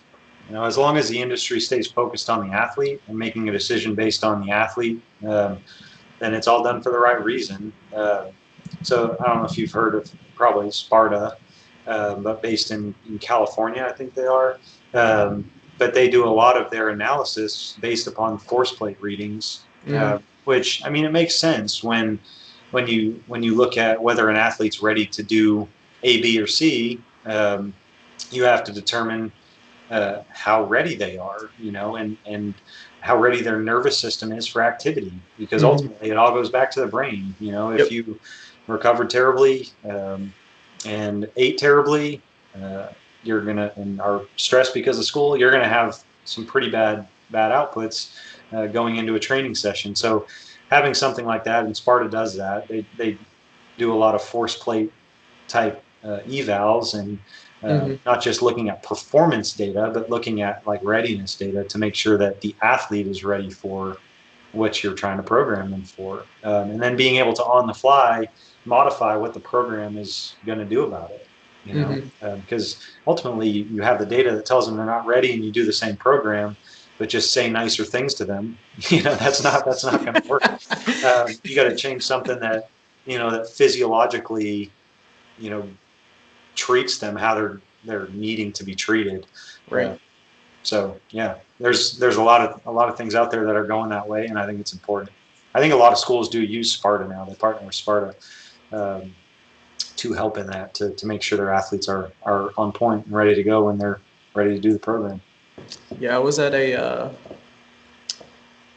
the industry stays focused on the athlete and making a decision based on the athlete, then it's all done for the right reason. So I don't know if you've heard of probably Sparta, but based in California, I think they are. But they do a lot of their analysis based upon force plate readings, which, it makes sense when you look at whether an athlete's ready to do A, B, or C. You have to determine how ready they are, and how ready their nervous system is for activity, because ultimately it all goes back to the brain. If you recovered terribly and ate terribly, and are stressed because of school, you're gonna have some pretty bad outputs going into a training session. So having something like that, and Sparta does that, they do a lot of force plate type evals, and not just looking at performance data, but looking at readiness data to make sure that the athlete is ready for what you're trying to program them for, and then being able to on the fly modify what the program is going to do about it. Because ultimately you have the data that tells them they're not ready, and you do the same program, but just say nicer things to them. That's not going to work. You got to change something that that physiologically treats them how they're needing to be treated. Right. So yeah, there's a lot of things out there that are going that way, and I think it's important. I think a lot of schools do use Sparta now. They partner with Sparta to help in that, to make sure their athletes are on point and ready to go when they're ready to do the program. Yeah, I was at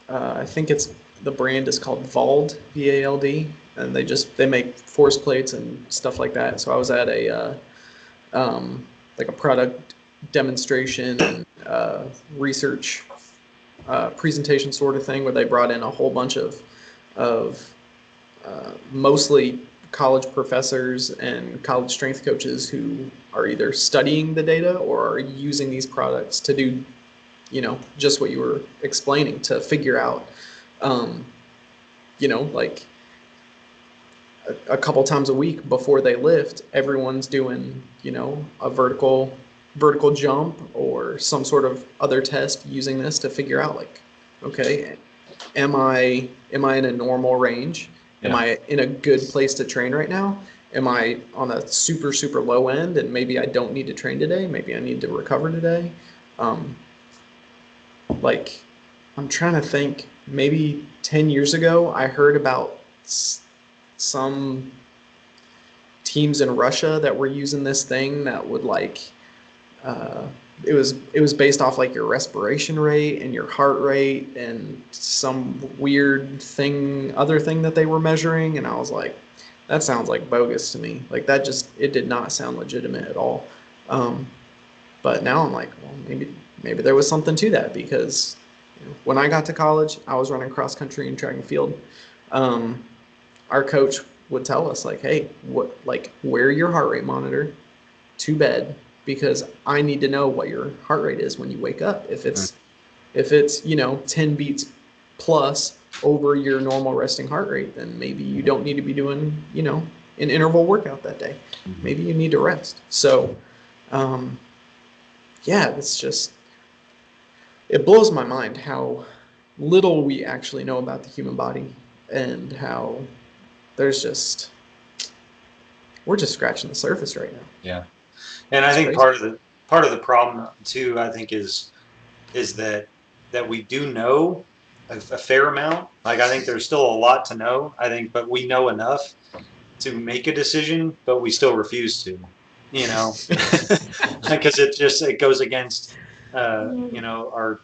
I think the brand is called Vald, VALD, and they make force plates and stuff like that. So I was at like a product demonstration and research presentation sort of thing where they brought in a whole bunch of mostly college professors and college strength coaches who are either studying the data or are using these products to do, just what you were explaining, to figure out, like a couple times a week before they lift, everyone's doing, a vertical jump or some sort of other test using this to figure out, like, okay, am I in a normal range? Am I in a good place to train right now? Am I on a super, super low end and maybe I don't need to train today? Maybe I need to recover today. Like, I'm trying to think, maybe 10 years ago, I heard about some teams in Russia that were using this thing that would it was based off like your respiration rate and your heart rate and some weird other thing that they were measuring. And I was like, that sounds like bogus to me. Like it did not sound legitimate at all. But now I'm like, well, maybe there was something to that, because when I got to college, I was running cross country and track and field. Our coach would tell us, like, hey, wear your heart rate monitor to bed, because I need to know what your heart rate is when you wake up. If it's 10 beats plus over your normal resting heart rate, then maybe you don't need to be doing, an interval workout that day. Maybe you need to rest. So, it blows my mind how little we actually know about the human body, and how we're just scratching the surface right now. Yeah. And I think part of the problem too, I think, is that we do know a fair amount. Like, I think there's still a lot to know, I think, but we know enough to make a decision, but we still refuse to, because it goes against our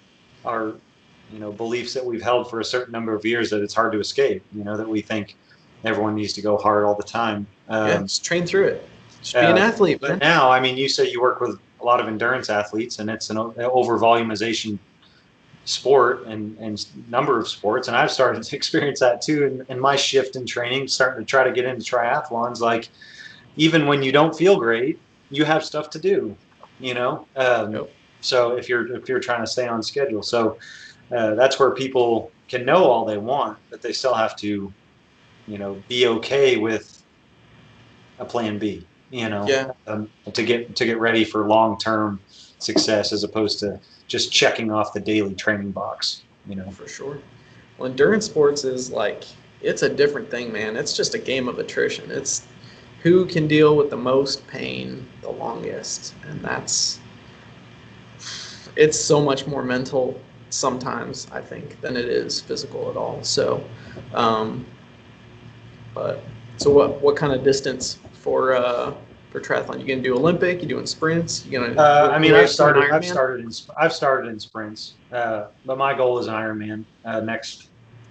beliefs that we've held for a certain number of years, that it's hard to escape, that we think everyone needs to go hard all the time. Just train through it. Just be an athlete. But now, I mean, you say you work with a lot of endurance athletes, and it's an over volumization sport and number of sports. And I've started to experience that too in my shift in training, starting to try to get into triathlons. Like, even when you don't feel great, you have stuff to do, So if you're trying to stay on schedule, so that's where people can know all they want, but they still have to, be okay with a plan B, to get ready for long-term success, as opposed to just checking off the daily training box, For sure. Well, endurance sports is it's a different thing, man. It's just a game of attrition. It's who can deal with the most pain the longest, and it's so much more mental sometimes, I think, than it is physical at all. So, so what kind of distance for triathlon? You gonna do Olympic? You doing sprints? You gonna? I've started in sprints, but my goal is an Ironman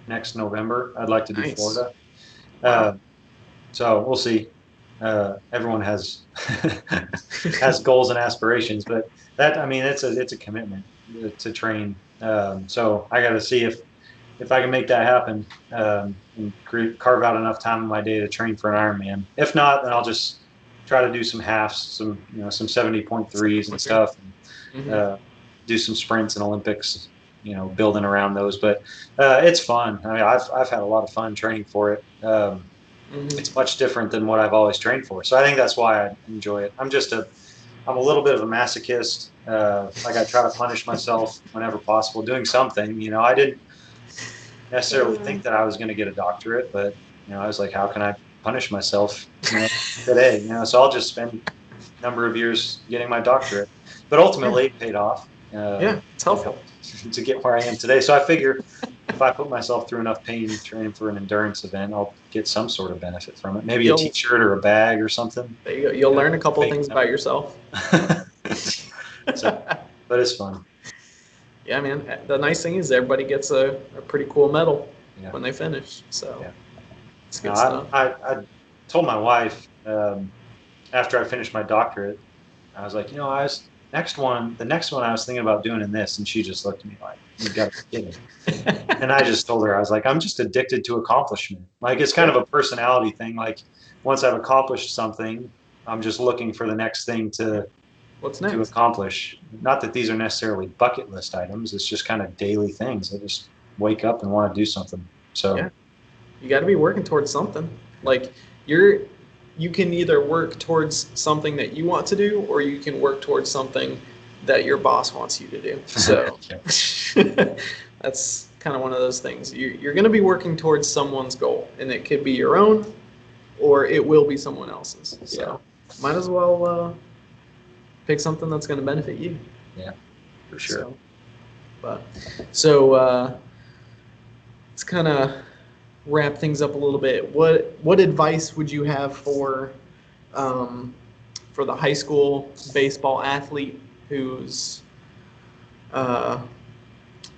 next November. I'd like to do Florida. Wow. So we'll see. Everyone has has goals and aspirations, but it's a commitment to train. So I got to see if I can make that happen, and carve out enough time in my day to train for an Ironman. If not, then I'll just try to do some halves, some 70.3s and stuff, and do some sprints and Olympics, building around those. But it's fun. I mean, I've had a lot of fun training for it. It's much different than what I've always trained for, so I think that's why I enjoy it. I'm a little bit of a masochist. I try to punish myself whenever possible, doing something. I didn't necessarily think that I was going to get a doctorate, but I was like, how can I punish myself today? So I'll just spend a number of years getting my doctorate. But ultimately, it paid off. It's helpful to get where I am today. So I figure if I put myself through enough pain training for an endurance event, I'll get some sort of benefit from it. Maybe a You'll T-shirt or a bag or something. there you go. You'll learn a couple of Fake things about number. yourself. So, but it's fun. Yeah, man. The nice thing is everybody gets a pretty cool medal Yeah. when they finish. So Yeah. it's No, good stuff. I told my wife after I finished my doctorate, I was like, the next one I was thinking about doing in this, and she just looked at me like, you got to be kidding. And I just told her, I was like, I'm just addicted to accomplishment. Like it's kind of a personality thing. Like once I've accomplished something, I'm just looking for the next thing What's to next? accomplish. Not that these are necessarily bucket list items. It's just kind of daily things. I just wake up and want to do something. So Yeah. You got to be working towards something. Like you can either work towards something that you want to do, or you can work towards something that your boss wants you to do. So that's kind of one of those things. You're going to be working towards someone's goal, and it could be your own, or it will be someone else's. So might as well pick something that's going to benefit you. Yeah, for sure. So let's kind of wrap things up a little bit. What advice would you have for the high school baseball athlete who's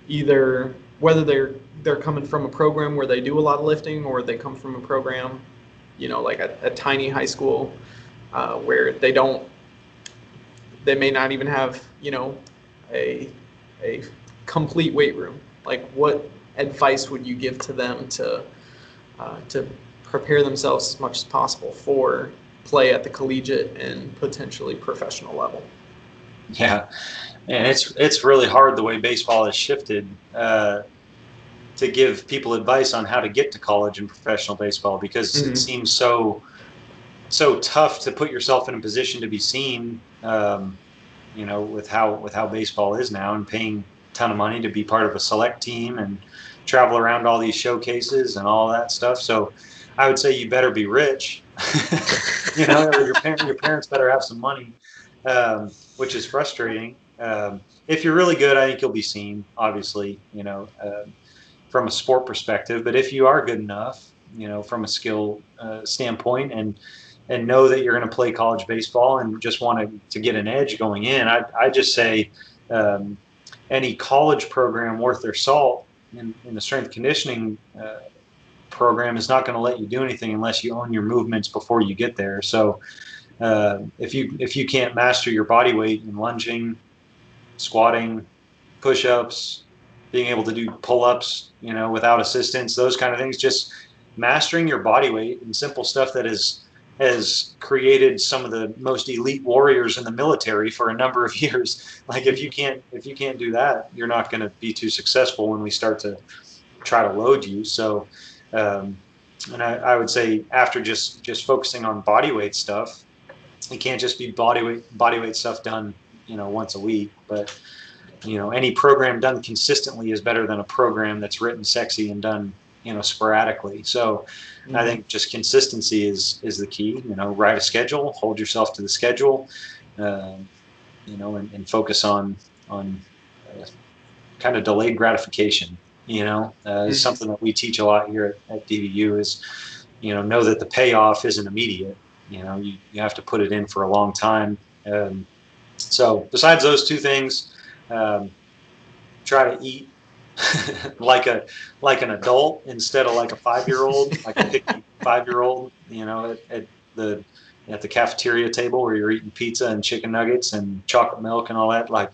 either whether they're coming from a program where they do a lot of lifting, or they come from a program, like a tiny high school where they may not even have a complete weight room. Like, what advice would you give to them to prepare themselves as much as possible for play at the collegiate and potentially professional level? Yeah, and it's really hard the way baseball has shifted to give people advice on how to get to college and professional baseball, because it seems so tough to put yourself in a position to be seen. With how baseball is now, and paying a ton of money to be part of a select team and travel around all these showcases and all that stuff. So I would say you better be rich. Or your parents better have some money, which is frustrating. If you're really good, I think you'll be seen, obviously, from a sport perspective. But if you are good enough, from a skill standpoint, and know that you're going to play college baseball and just want to get an edge going in, I just say any college program worth their salt in the strength conditioning program is not going to let you do anything unless you own your movements before you get there. So if you can't master your body weight in lunging, squatting, push-ups, being able to do pull-ups, without assistance, those kind of things, just mastering your body weight and simple stuff that has created some of the most elite warriors in the military for a number of years. Like if you can't do that, you're not going to be too successful when we start to try to load you. So, and I would say after just focusing on body weight stuff, it can't just be body weight stuff done, once a week, but any program done consistently is better than a program that's written sexy and done, sporadically. So I think just consistency is the key. Write a schedule, hold yourself to the schedule, and focus on kind of delayed gratification. Is something that we teach a lot here at DVU is, know that the payoff isn't immediate. You have to put it in for a long time. So besides those two things, try to eat like an adult instead of like a 5-year-old, like a picky 5-year-old, at the cafeteria table where you're eating pizza and chicken nuggets and chocolate milk and all that, like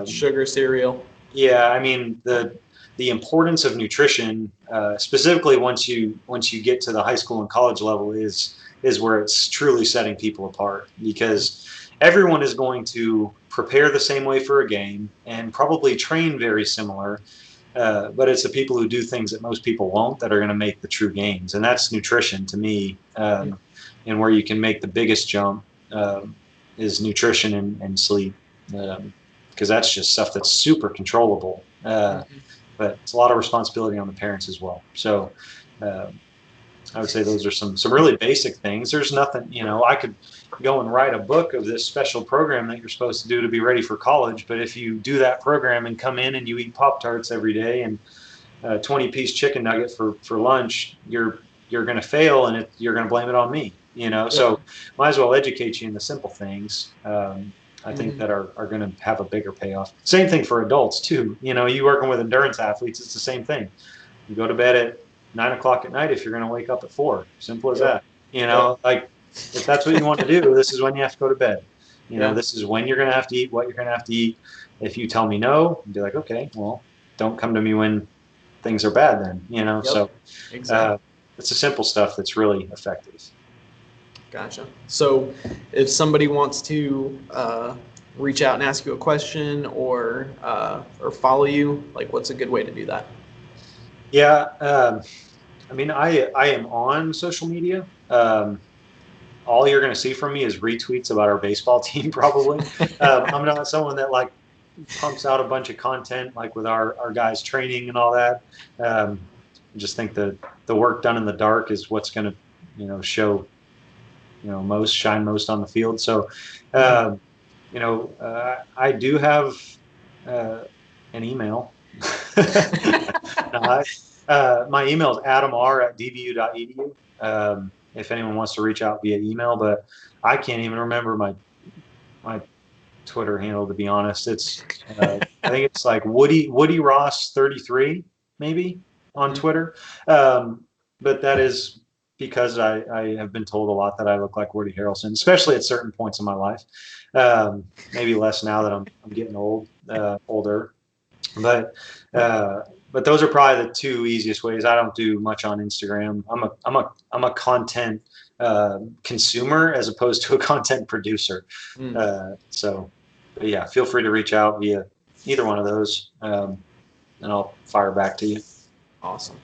sugar cereal. Yeah, I mean the importance of nutrition, specifically once you get to the high school and college level, is where it's truly setting people apart, because everyone is going to prepare the same way for a game and probably train very similar, but it's the people who do things that most people won't that are going to make the true gains, and that's nutrition to me. And where you can make the biggest jump is nutrition and sleep, because that's just stuff that's super controllable. But it's a lot of responsibility on the parents as well. So I would say those are some really basic things. There's nothing, I could go and write a book of this special program that you're supposed to do to be ready for college. But if you do that program and come in and you eat Pop-Tarts every day and 20-piece chicken nugget for lunch, you're going to fail, and you're going to blame it on me. So might as well educate you in the simple things. I think that are going to have a bigger payoff. Same thing for adults too. You working with endurance athletes, it's the same thing. You go to bed at 9 o'clock at night if you're going to wake up at 4. Simple as that. Like if that's what you want to do, this is when you have to go to bed. This is when you're going to have to eat, what you're going to have to eat. If you tell me no, I'd be like, okay, well, don't come to me when things are bad then. So exactly. It's the simple stuff that's really effective. Gotcha. So if somebody wants to reach out and ask you a question or follow you, like what's a good way to do that? Yeah. I mean, I am on social media. All you're going to see from me is retweets about our baseball team, probably. I'm not someone that like pumps out a bunch of content like with our guys training and all that. I just think the work done in the dark is what's going to, show, shine most on the field. So, I do have an email. My email is adamr@dvu.edu. If anyone wants to reach out via email, but I can't even remember my Twitter handle, to be honest. It's I think it's like Woody Ross 33 maybe on Twitter. But that is because I have been told a lot that I look like Woody Harrelson, especially at certain points in my life. Maybe less now that I'm getting older. But those are probably the two easiest ways. I don't do much on Instagram. I'm a content consumer as opposed to a content producer. So yeah, feel free to reach out via either one of those, and I'll fire back to you. Awesome.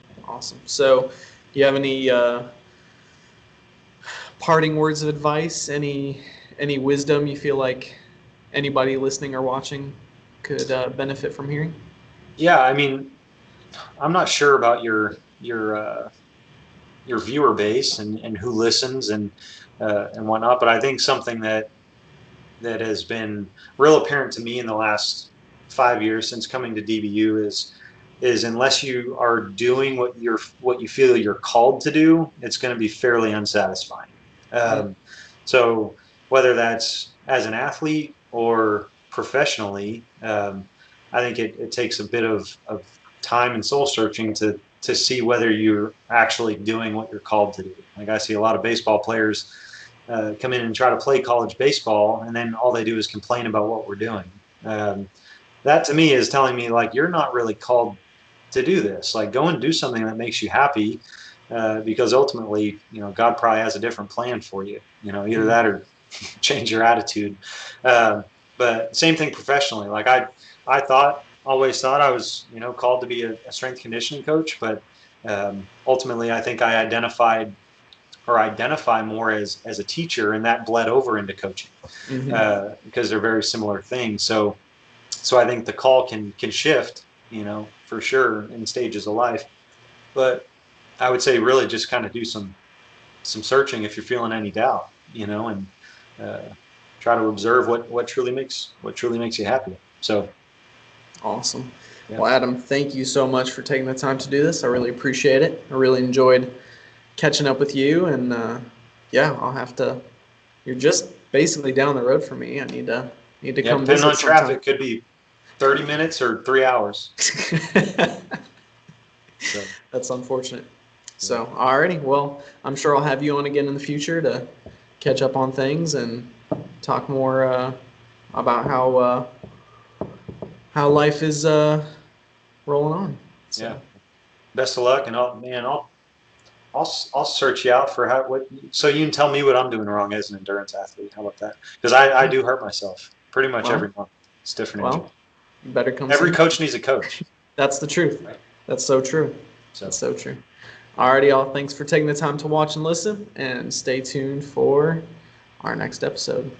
So, do you have any parting words of advice? Any wisdom you feel like anybody listening or watching could benefit from hearing? Yeah, I mean, I'm not sure about your viewer base and who listens and whatnot, but I think something that has been real apparent to me in the last 5 years since coming to DBU is unless you are doing what you feel you're called to do, it's going to be fairly unsatisfying. So whether that's as an athlete or professionally, I think it takes a bit of time and soul searching to see whether you're actually doing what you're called to do. Like I see a lot of baseball players come in and try to play college baseball, and then all they do is complain about what we're doing. That to me is telling me like you're not really called to do this. Like go and do something that makes you happy, because ultimately, God probably has a different plan for you. Either that or change your attitude. But same thing professionally. Like I always thought I was, called to be a strength conditioning coach, but ultimately I think I identify more as a teacher, and that bled over into coaching because they're very similar things. So I think the call can shift, for sure in stages of life. But I would say really just kind of do some searching if you're feeling any doubt, and try to observe what truly makes you happy. So. Awesome. Yeah. Well, Adam, thank you so much for taking the time to do this. I really appreciate it. I really enjoyed catching up with you, and I'll have to. You're just basically down the road for me. I need to come visit. Depending on traffic, could be 30 minutes or 3 hours. So. That's unfortunate. So, alrighty. Well, I'm sure I'll have you on again in the future to catch up on things and talk more about how life is rolling on. So. Yeah. Best of luck, and I'll search you out for so you can tell me what I'm doing wrong as an endurance athlete. How about that? Because I do hurt myself pretty much every month. It's different. Well, you better come. Every coach needs a coach. That's the truth. Right. That's so true. That's so true. Alrighty, y'all. Thanks for taking the time to watch and listen, and stay tuned for our next episode.